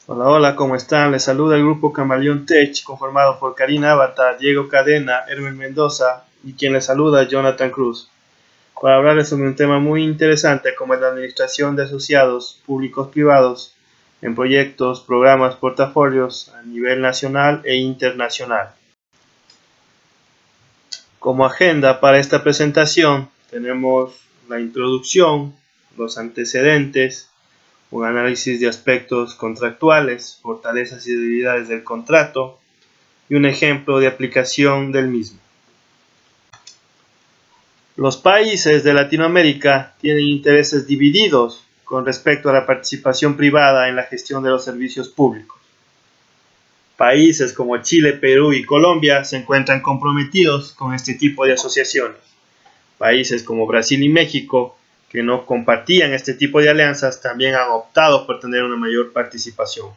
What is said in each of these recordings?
Hola, hola, ¿cómo están? Les saluda el grupo Camaleón Tech, conformado por Karina Avatar, Diego Cadena, Hermen Mendoza y quien les saluda, Jonathan Cruz, para hablarles sobre un tema muy interesante como es la administración de asociados públicos-privados en proyectos, programas, portafolios a nivel nacional e internacional. Como agenda para esta presentación tenemos la introducción, los antecedentes, un análisis de aspectos contractuales, fortalezas y debilidades del contrato y un ejemplo de aplicación del mismo. Los países de Latinoamérica tienen intereses divididos con respecto a la participación privada en la gestión de los servicios públicos. Países como Chile, Perú y Colombia se encuentran comprometidos con este tipo de asociaciones. Países como Brasil y México, que no compartían este tipo de alianzas, también han optado por tener una mayor participación.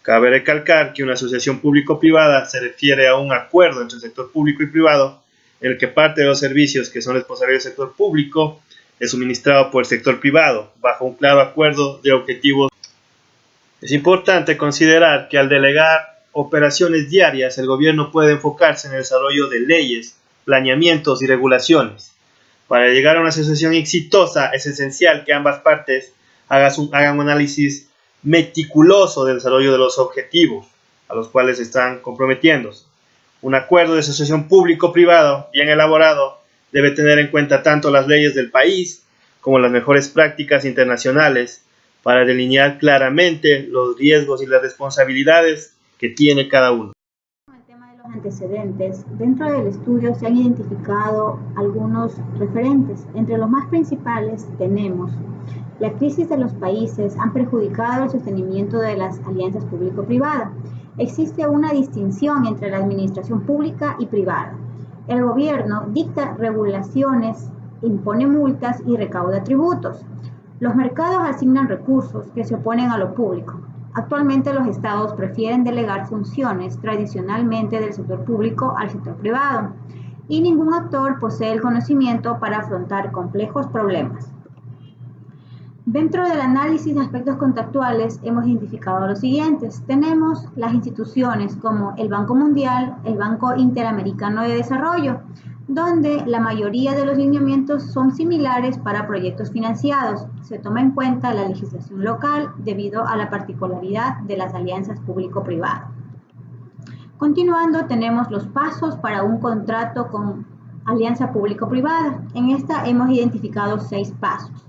Cabe recalcar que una asociación público-privada se refiere a un acuerdo entre el sector público y privado en el que parte de los servicios que son responsabilidad del sector público es suministrado por el sector privado, bajo un claro acuerdo de objetivos. Es importante considerar que al delegar operaciones diarias, el gobierno puede enfocarse en el desarrollo de leyes, planeamientos y regulaciones. Para llegar a una asociación exitosa es esencial que ambas partes hagan un análisis meticuloso del desarrollo de los objetivos a los cuales están comprometiéndose. Un acuerdo de asociación público-privado bien elaborado debe tener en cuenta tanto las leyes del país como las mejores prácticas internacionales para delinear claramente los riesgos y las responsabilidades que tiene cada uno. El tema de los antecedentes, dentro del estudio se han identificado algunos referentes. Entre los más principales tenemos la crisis de los países han perjudicado el sostenimiento de las alianzas público-privadas. Existe una distinción entre la administración pública y privada. El gobierno dicta regulaciones, impone multas y recauda tributos. Los mercados asignan recursos que se oponen a lo público. Actualmente los estados prefieren delegar funciones tradicionalmente del sector público al sector privado y ningún actor posee el conocimiento para afrontar complejos problemas. Dentro del análisis de aspectos contractuales hemos identificado los siguientes. Tenemos las instituciones como el Banco Mundial, el Banco Interamericano de Desarrollo, donde la mayoría de los lineamientos son similares para proyectos financiados. Se toma en cuenta la legislación local debido a la particularidad de las alianzas público-privadas. Continuando, tenemos los pasos para un contrato con alianza público-privada. En esta hemos identificado 6 pasos.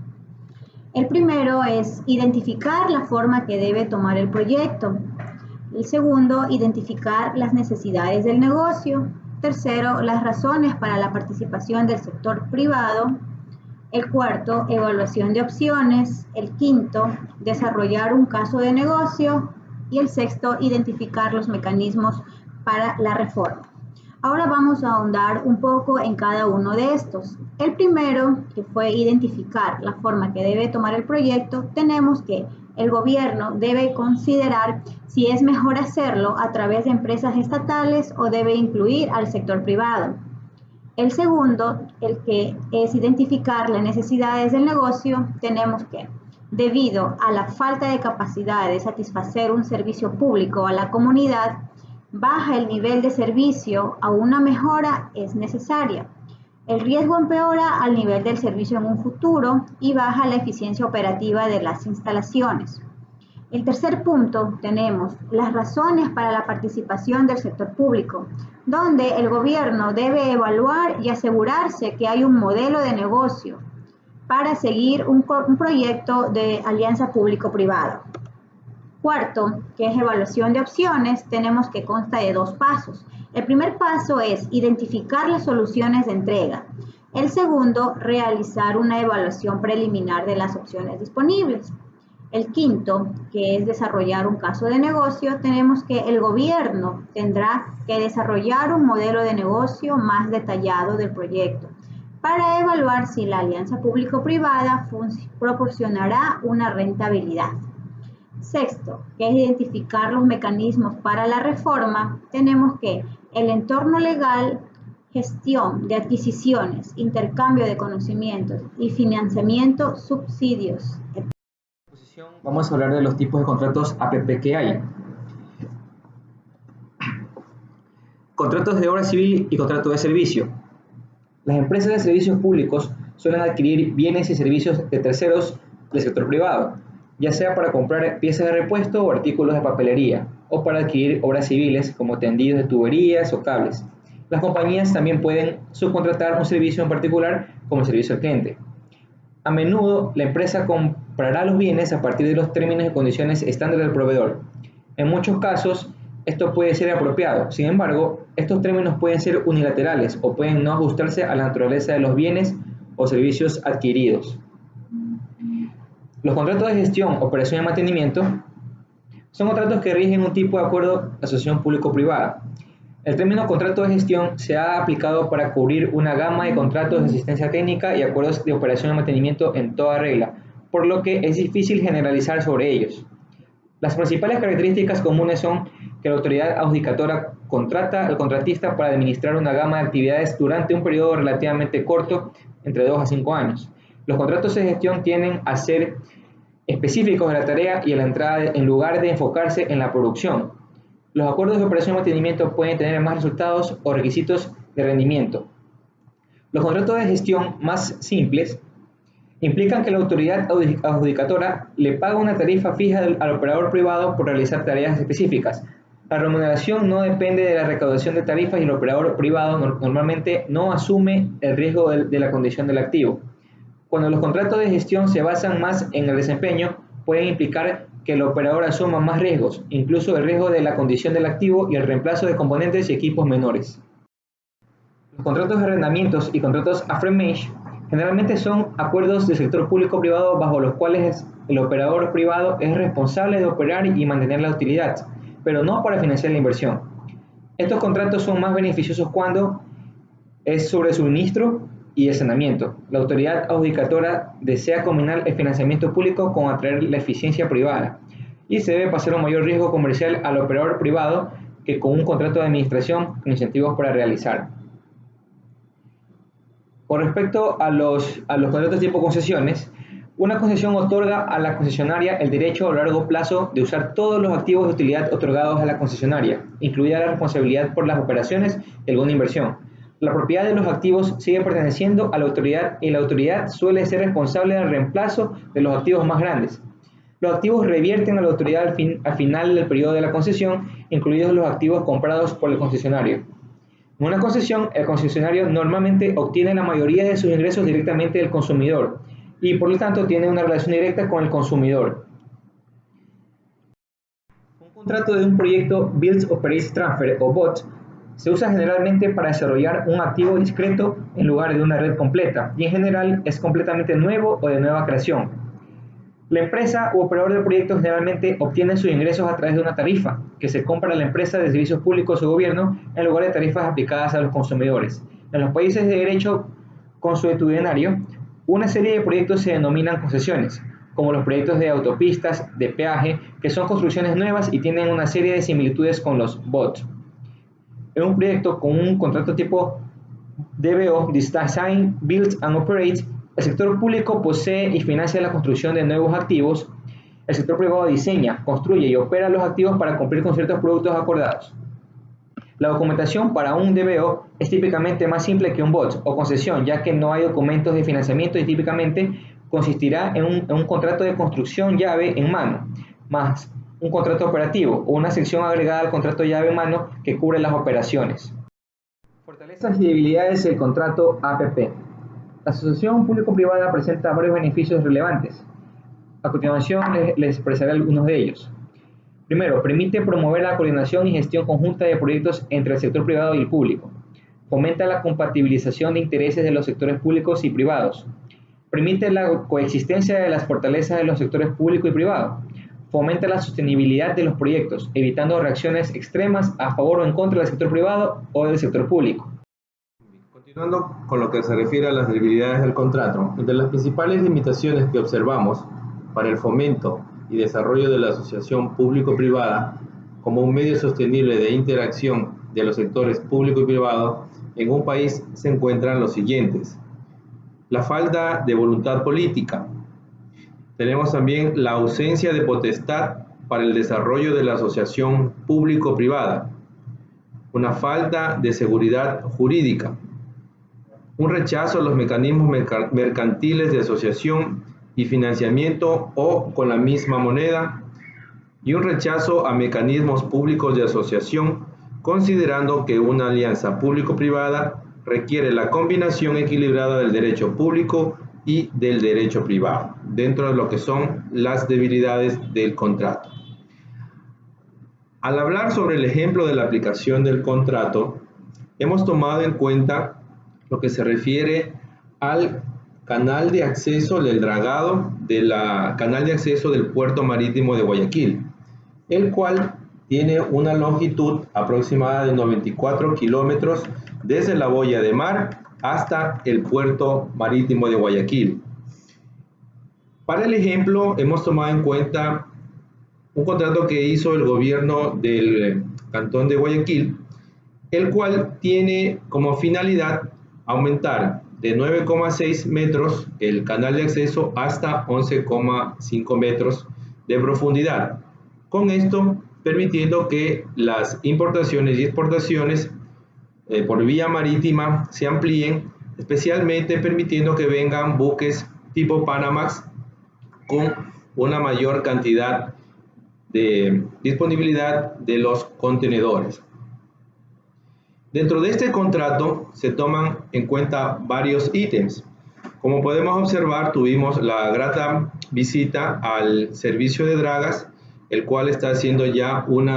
El primero es identificar la forma que debe tomar el proyecto. El segundo, identificar las necesidades del negocio. Tercero, las razones para la participación del sector privado. El cuarto, evaluación de opciones. El quinto, desarrollar un caso de negocio. Y el sexto, identificar los mecanismos para la reforma. Ahora vamos a ahondar un poco en cada uno de estos. El primero, que fue identificar la forma que debe tomar el proyecto, tenemos que el gobierno debe considerar si es mejor hacerlo a través de empresas estatales o debe incluir al sector privado. El segundo, el que es identificar las necesidades del negocio, tenemos que, debido a la falta de capacidad de satisfacer un servicio público a la comunidad, baja el nivel de servicio a una mejora es necesaria. El riesgo empeora al nivel del servicio en un futuro y baja la eficiencia operativa de las instalaciones. El tercer punto tenemos las razones para la participación del sector público, donde el gobierno debe evaluar y asegurarse que hay un modelo de negocio para seguir un proyecto de alianza público-privada. Cuarto, que es evaluación de opciones, tenemos que consta de 2 pasos. El primer paso es identificar las soluciones de entrega. El segundo, realizar una evaluación preliminar de las opciones disponibles. El quinto, que es desarrollar un caso de negocio, tenemos que el gobierno tendrá que desarrollar un modelo de negocio más detallado del proyecto para evaluar si la alianza público-privada proporcionará una rentabilidad. Sexto, que es identificar los mecanismos para la reforma, tenemos que el entorno legal, gestión de adquisiciones, intercambio de conocimientos y financiamiento, subsidios. Vamos a hablar de los tipos de contratos APP que hay. Contratos de obra civil y contratos de servicio. Las empresas de servicios públicos suelen adquirir bienes y servicios de terceros del sector privado, ya sea para comprar piezas de repuesto o artículos de papelería, o para adquirir obras civiles como tendidos de tuberías o cables. Las compañías también pueden subcontratar un servicio en particular como servicio al cliente. A menudo, la empresa comprará los bienes a partir de los términos y condiciones estándar del proveedor. En muchos casos, esto puede ser apropiado. Sin embargo, estos términos pueden ser unilaterales o pueden no ajustarse a la naturaleza de los bienes o servicios adquiridos. Los contratos de gestión, operación y mantenimiento son contratos que rigen un tipo de acuerdo de asociación público-privada. El término contrato de gestión se ha aplicado para cubrir una gama de contratos de asistencia técnica y acuerdos de operación y mantenimiento en toda regla, por lo que es difícil generalizar sobre ellos. Las principales características comunes son que la autoridad adjudicadora contrata al contratista para administrar una gama de actividades durante un periodo relativamente corto, entre 2 a 5 años. Los contratos de gestión tienden a ser específicos de la tarea y a la entrada en lugar de enfocarse en la producción. Los acuerdos de operación y mantenimiento pueden tener más resultados o requisitos de rendimiento. Los contratos de gestión más simples implican que la autoridad adjudicadora le paga una tarifa fija al operador privado por realizar tareas específicas. La remuneración no depende de la recaudación de tarifas y el operador privado normalmente no asume el riesgo de la condición del activo. Cuando los contratos de gestión se basan más en el desempeño, pueden implicar que el operador asuma más riesgos, incluso el riesgo de la condición del activo y el reemplazo de componentes y equipos menores. Los contratos de arrendamientos y contratos aftermarket generalmente son acuerdos del sector público-privado bajo los cuales el operador privado es responsable de operar y mantener la utilidad, pero no para financiar la inversión. Estos contratos son más beneficiosos cuando es sobre suministro y el saneamiento. La autoridad adjudicadora desea combinar el financiamiento público con atraer la eficiencia privada y se debe pasar un mayor riesgo comercial al operador privado que con un contrato de administración con incentivos para realizar. Con respecto a los contratos tipo concesiones, una concesión otorga a la concesionaria el derecho a largo plazo de usar todos los activos de utilidad otorgados a la concesionaria, incluida la responsabilidad por las operaciones y alguna inversión. La propiedad de los activos sigue perteneciendo a la autoridad y la autoridad suele ser responsable del reemplazo de los activos más grandes. Los activos revierten a la autoridad al final del periodo de la concesión, incluidos los activos comprados por el concesionario. En una concesión, el concesionario normalmente obtiene la mayoría de sus ingresos directamente del consumidor y por lo tanto tiene una relación directa con el consumidor. Un contrato de un proyecto Build Operate Transfer o BOT se usa generalmente para desarrollar un activo discreto en lugar de una red completa y en general es completamente nuevo o de nueva creación. La empresa u operador del proyecto generalmente obtiene sus ingresos a través de una tarifa que se compra a la empresa de servicios públicos o gobierno en lugar de tarifas aplicadas a los consumidores. En los países de derecho consuetudinario, una serie de proyectos se denominan concesiones, como los proyectos de autopistas, de peaje, que son construcciones nuevas y tienen una serie de similitudes con los BOT. En un proyecto con un contrato tipo DBO, Design, Build and Operate, el sector público posee y financia la construcción de nuevos activos. El sector privado diseña, construye y opera los activos para cumplir con ciertos productos acordados. La documentación para un DBO es típicamente más simple que un BOT o concesión, ya que no hay documentos de financiamiento y típicamente consistirá en un contrato de construcción llave en mano, más un contrato operativo o una sección agregada al contrato llave en mano que cubre las operaciones. Fortalezas y debilidades del contrato APP. La asociación público-privada presenta varios beneficios relevantes. A continuación les expresaré algunos de ellos. Primero, permite promover la coordinación y gestión conjunta de proyectos entre el sector privado y el público. Fomenta la compatibilización de intereses de los sectores públicos y privados. Permite la coexistencia de las fortalezas de los sectores público y privado. Fomenta la sostenibilidad de los proyectos, evitando reacciones extremas a favor o en contra del sector privado o del sector público. Continuando con lo que se refiere a las debilidades del contrato, entre las principales limitaciones que observamos para el fomento y desarrollo de la asociación público-privada como un medio sostenible de interacción de los sectores público y privado en un país se encuentran los siguientes: la falta de voluntad política, Tenemos también la ausencia de potestad para el desarrollo de la asociación público-privada, una falta de seguridad jurídica, un rechazo a los mecanismos mercantiles de asociación y financiamiento o con la misma moneda, y un rechazo a mecanismos públicos de asociación, considerando que una alianza público-privada requiere la combinación equilibrada del derecho público y del derecho privado, dentro de lo que son las debilidades del contrato. Al hablar sobre el ejemplo de la aplicación del contrato, hemos tomado en cuenta lo que se refiere al canal de acceso del dragado canal de acceso del puerto marítimo de Guayaquil, el cual tiene una longitud aproximada de 94 kilómetros desde la boya de mar hasta el puerto marítimo de Guayaquil. Para el ejemplo, hemos tomado en cuenta un contrato que hizo el gobierno del Cantón de Guayaquil, el cual tiene como finalidad aumentar de 9,6 metros el canal de acceso hasta 11,5 metros de profundidad. Con esto, permitiendo que las importaciones y exportaciones por vía marítima se amplíen, especialmente permitiendo que vengan buques tipo Panamax con una mayor cantidad de disponibilidad de los contenedores. Dentro de este contrato se toman en cuenta varios ítems. Como podemos observar, tuvimos la grata visita al servicio de dragas, el cual está haciendo ya un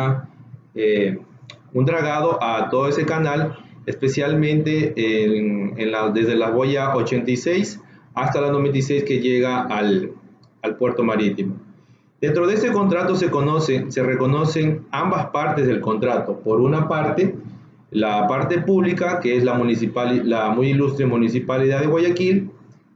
dragado a todo ese canal, especialmente desde la boya 86 hasta la 96 que llega al puerto marítimo. Dentro de este contrato se reconocen ambas partes del contrato. Por una parte, la parte pública, que es la muy ilustre Municipalidad de Guayaquil,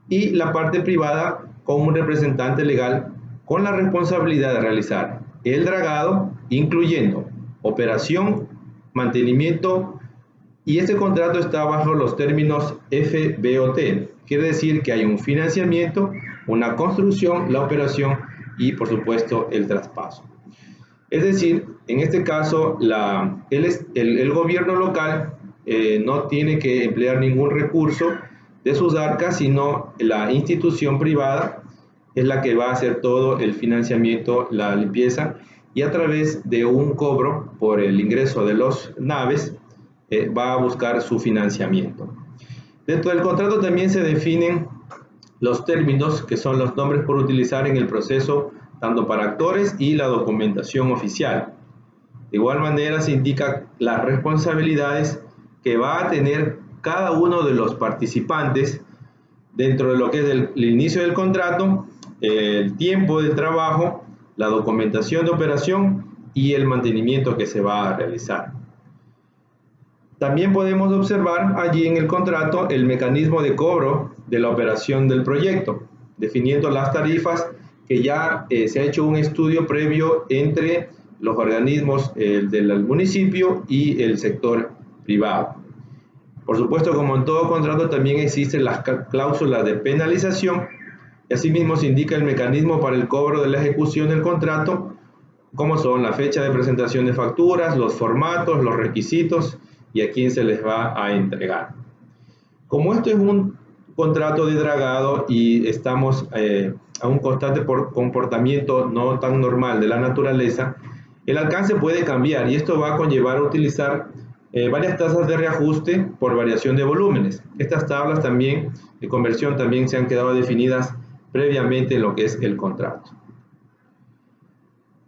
y la parte privada con un representante legal con la responsabilidad de realizar el dragado, incluyendo operación, mantenimiento, y este contrato está bajo los términos FBOT. Quiere decir que hay un financiamiento, una construcción, la operación y por supuesto el traspaso. Es decir, en este caso el gobierno local no tiene que emplear ningún recurso de sus arcas, sino la institución privada es la que va a hacer todo el financiamiento, la limpieza, y a través de un cobro por el ingreso de los naves va a buscar su financiamiento. Dentro del contrato también se definen los términos, que son los nombres por utilizar en el proceso, tanto para actores y la documentación oficial. De igual manera se indica las responsabilidades que va a tener cada uno de los participantes dentro de lo que es el inicio del contrato, el tiempo de trabajo, la documentación de operación y el mantenimiento que se va a realizar. También podemos observar allí en el contrato el mecanismo de cobro de la operación del proyecto, definiendo las tarifas que ya se ha hecho un estudio previo entre los organismos del municipio y el sector privado. Por supuesto, como en todo contrato, también existen las cláusulas de penalización y asimismo se indica el mecanismo para el cobro de la ejecución del contrato, como son la fecha de presentación de facturas, los formatos, los requisitos y a quién se les va a entregar. Como esto es un contrato de dragado y estamos a un constante comportamiento no tan normal de la naturaleza, el alcance puede cambiar y esto va a conllevar a utilizar varias tasas de reajuste por variación de volúmenes. Estas tablas también de conversión también se han quedado definidas previamente en lo que es el contrato.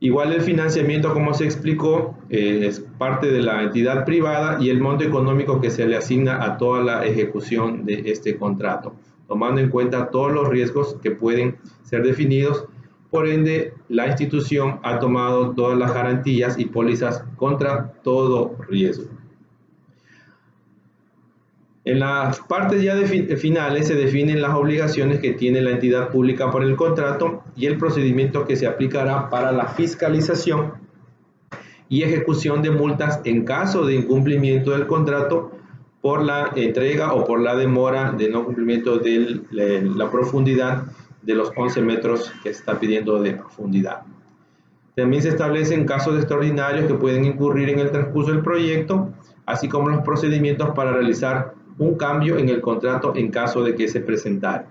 Igual el financiamiento, como se explicó, es parte de la entidad privada y el monto económico que se le asigna a toda la ejecución de este contrato, tomando en cuenta todos los riesgos que pueden ser definidos. Por ende, la institución ha tomado todas las garantías y pólizas contra todo riesgo. En las partes ya finales se definen las obligaciones que tiene la entidad pública por el contrato y el procedimiento que se aplicará para la fiscalización y ejecución de multas en caso de incumplimiento del contrato por la entrega o por la demora de no cumplimiento de la profundidad de los 11 metros que se está pidiendo de profundidad. También se establecen casos extraordinarios que pueden incurrir en el transcurso del proyecto, así como los procedimientos para realizar un cambio en el contrato en caso de que se presentara.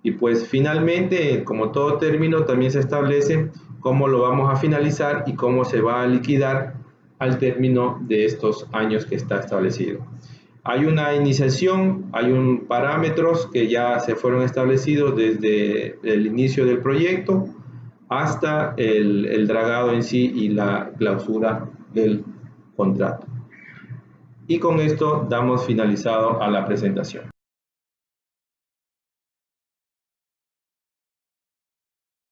Y pues finalmente, como todo término, también se establece cómo lo vamos a finalizar y cómo se va a liquidar al término de estos años que está establecido. Hay una iniciación, hay parámetros que ya se fueron establecidos desde el inicio del proyecto hasta el dragado en sí y la clausura del contrato. Y con esto damos finalizado a la presentación.